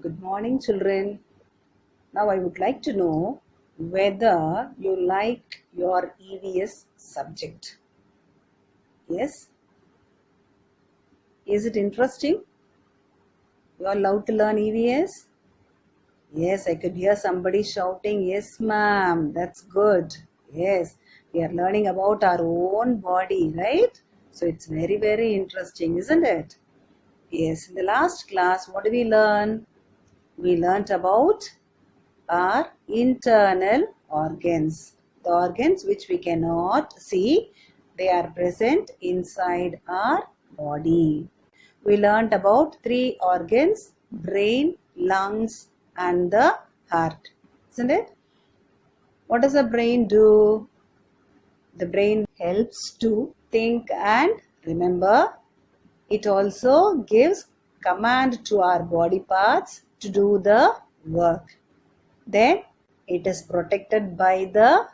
Good morning, children. Now, I would like to know whether you like your EVS subject. Yes? Is it interesting? You all love to learn EVS? Yes, I could hear somebody shouting, yes, ma'am. That's good. Yes, we are learning about our own body, right? So, it's very, very interesting, isn't it? Yes, in the last class, what did we learn? We learnt about are internal organs. The organs which we cannot see, they are present inside our body. We learnt about three organs: brain, lungs, and the heart. Isn't it? What does the brain do? The brain helps to think and remember. It also gives command to our body parts to do the work. Then it is protected by the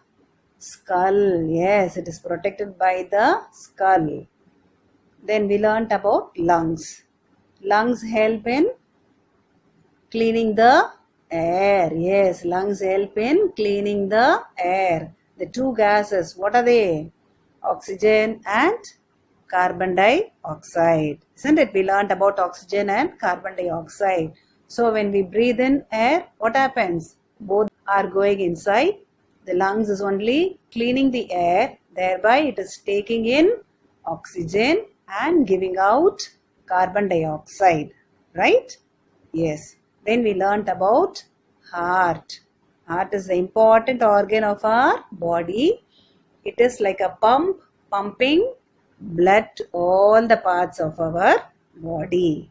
skull. Yes, it is protected by the skull. Then we learnt about lungs. Lungs help in cleaning the air. Yes, lungs help in cleaning the air. The two gases, what are they? Oxygen and carbon dioxide. Isn't it? We learnt about oxygen and carbon dioxide. So when we breathe in air, what happens? Both are going inside. The lungs is only cleaning the air. Thereby it is taking in oxygen and giving out carbon dioxide. Right? Yes. Then we learnt about heart. Heart is the important organ of our body. It is like a pump pumping blood to all the parts of our body.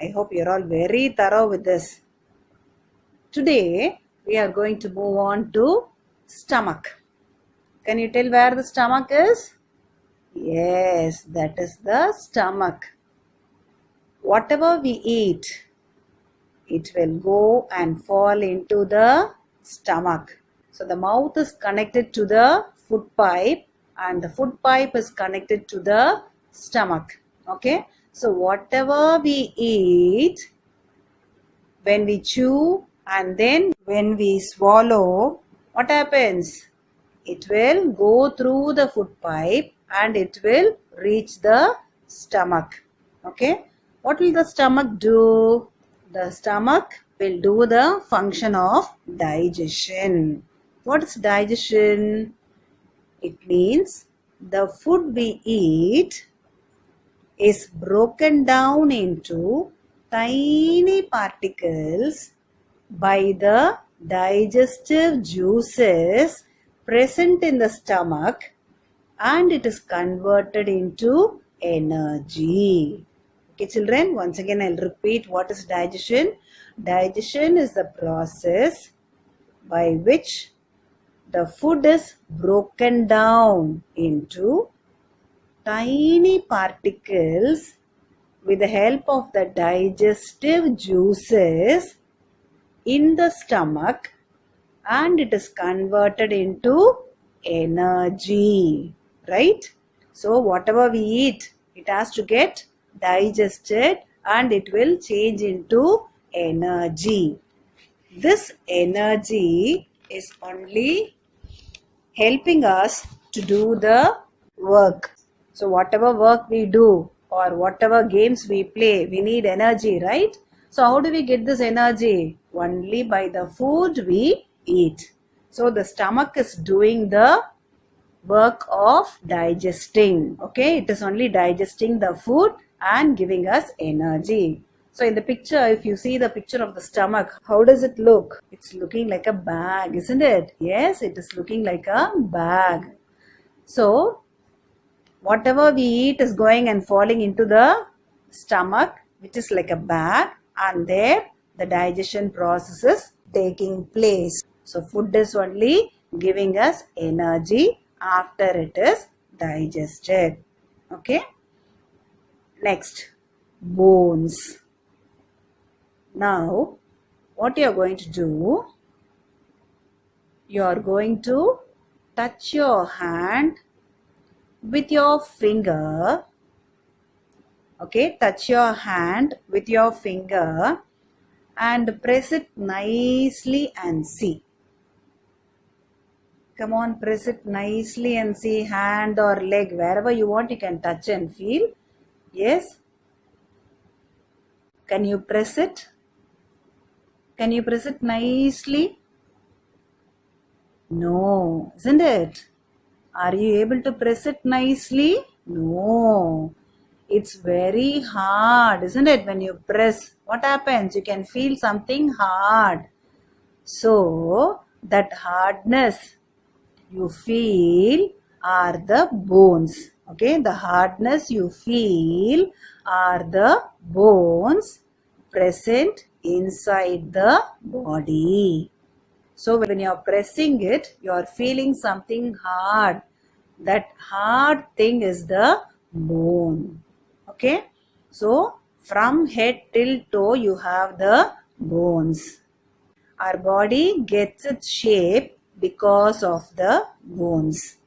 I hope you're all very thorough with this. Today we are going to move on to stomach. Can you tell where the stomach is? Yes, that is the stomach. Whatever we eat, it will go and fall into the stomach. So the mouth is connected to the food pipe and the food pipe is connected to the stomach. Okay, so whatever we eat, when we chew and then when we swallow, what happens? It will go through the food pipe and it will reach the stomach. Okay, what will the stomach do? The stomach will do the function of digestion. What is digestion? It means the food we eat is broken down into tiny particles by the digestive juices present in the stomach and it is converted into energy. Okay, children, once again I'll repeat what is digestion. Digestion is the process by which the food is broken down into tiny particles with the help of the digestive juices in the stomach and it is converted into energy. Right? So whatever we eat, it has to get digested and it will change into energy. This energy is only helping us to do the work. So whatever work we do or whatever games we play, we need energy, right? So how do we get this energy? Only by the food we eat. So the stomach is doing the work of digesting. Okay, it is only digesting the food and giving us energy. So in the picture, if you see the picture of the stomach, how does it look? It's looking like a bag, isn't it? Yes, it is looking like a bag. So whatever we eat is going and falling into the stomach, which is like a bag, and there the digestion process is taking place. So food is only giving us energy after it is digested. Okay. Next, bones. Now, what you are going to do? You are going to touch your hand with your finger. Okay, touch your hand with your finger and press it nicely and see. Come on, press it nicely and see. Hand or leg, wherever you want, you can touch and feel. Yes. Can you press it? Can you press it nicely? No, isn't it? Are you able to press it nicely? No. It's very hard, isn't it? When you press, what happens? You can feel something hard. So, that hardness you feel are the bones. Okay, the hardness you feel are the bones present inside the body. So when you are pressing it, you are feeling something hard. That hard thing is the bone. Okay, so from head till toe you have the bones. Our body gets its shape because of the bones.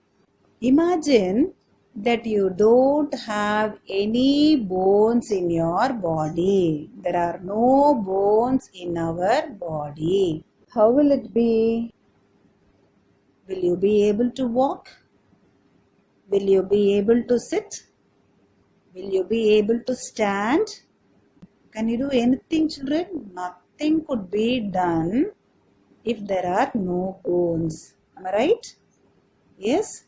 Imagine that you don't have any bones in your body. There are no bones in our body. How will it be? Will you be able to walk? Will you be able to sit? Will you be able to stand? Can you do anything, children? Nothing could be done if there are no bones. Am I right? Yes?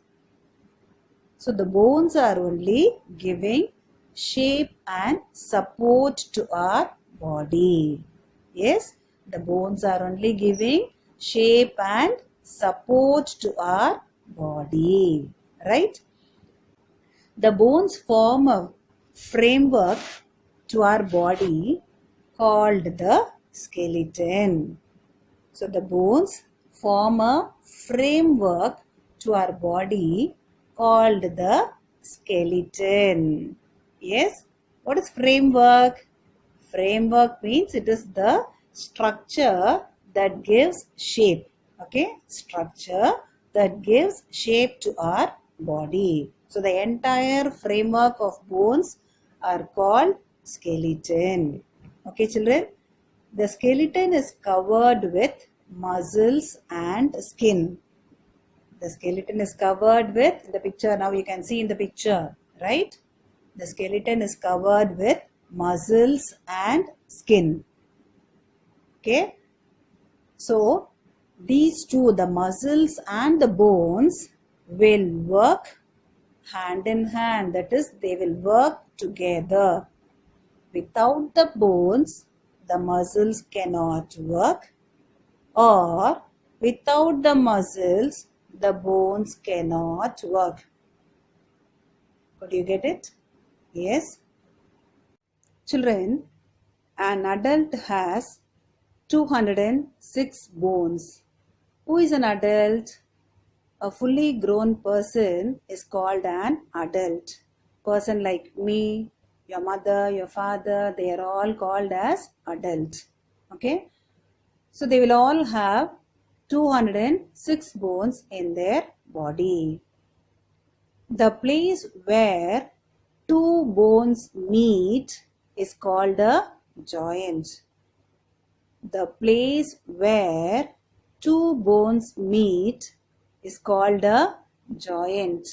So the bones are only giving shape and support to our body. Yes? The bones are only giving shape and support to our body. Right? The bones form a framework to our body called the skeleton. So the bones form a framework to our body called the skeleton. Yes? What is framework? Framework means it is the structure that gives shape. Okay? Structure that gives shape to our body. So the entire framework of bones are called skeleton. Okay, children? The skeleton is covered with muscles and skin. The skeleton is covered with, the picture now you can see in the picture, right? The skeleton is covered with muscles and skin. Okay? So, these two, the muscles and the bones, will work hand in hand. That is, they will work together. Without the bones, the muscles cannot work, or without the muscles, the bones cannot work. Could you get it? Yes. Children, an adult has 206 bones. Who is an adult? A fully grown person is called an adult. Person like me, your mother, your father, they are all called as adult. Okay? So they will all have 206 bones in their body. The place where two bones meet is called a joint. The place where two bones meet is called a joint.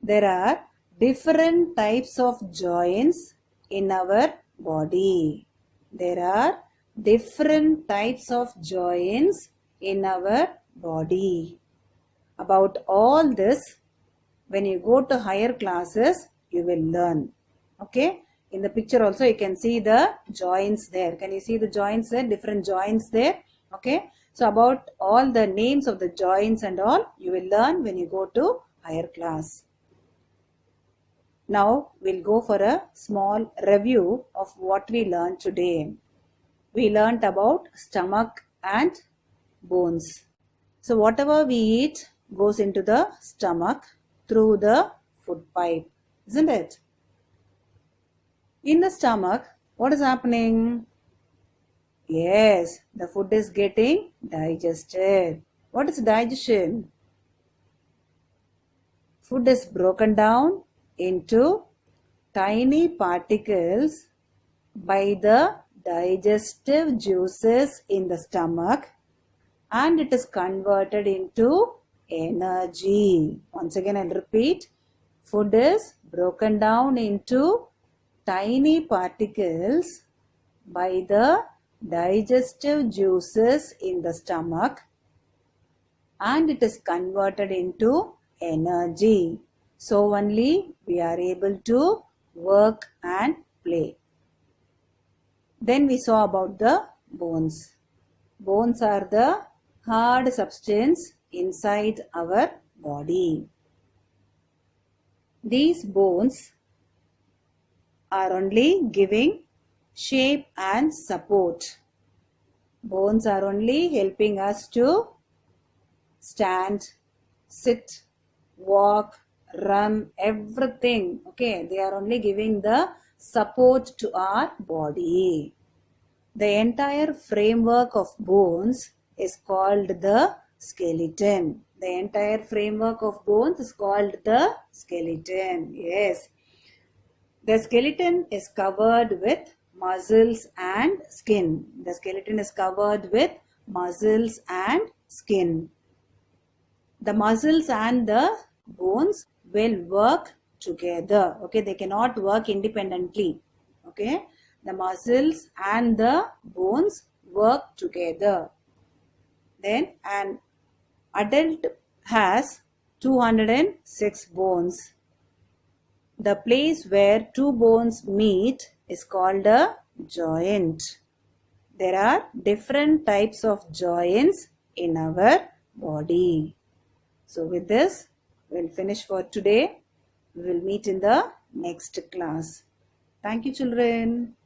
There are different types of joints in our body. There are different types of joints in our body. About all this, when you go to higher classes, you will learn. Okay? In the picture also you can see the joints there. Can you see the joints there? Different joints there. Okay? So about all the names of the joints and all, you will learn when you go to higher class. Now we'll go for a small review of what we learned today. We learnt about stomach and bones. So whatever we eat goes into the stomach through the food pipe, isn't it? In the stomach, what is happening? Yes, the food is getting digested. What is digestion? Food is broken down into tiny particles by the digestive juices in the stomach and it is converted into energy. Once again, I'll repeat. Food is broken down into tiny particles by the digestive juices in the stomach and it is converted into energy. So only we are able to work and play. Then we saw about the bones. Bones are the hard substance inside our body. These bones are only giving shape and support. Bones are only helping us to stand, sit, walk, run, everything. Okay, they are only giving the support to our body. The entire framework of bones is called the skeleton. The entire framework of bones is called the skeleton. Yes. The skeleton is covered with muscles and skin. The skeleton is covered with muscles and skin. The muscles and the bones will work together. Okay, they cannot work independently. Okay, the muscles and the bones work together. Then an adult has 206 bones. The place where two bones meet is called a joint. There are different types of joints in our body. So with this, we'll finish for today. We will meet in the next class. Thank you, children.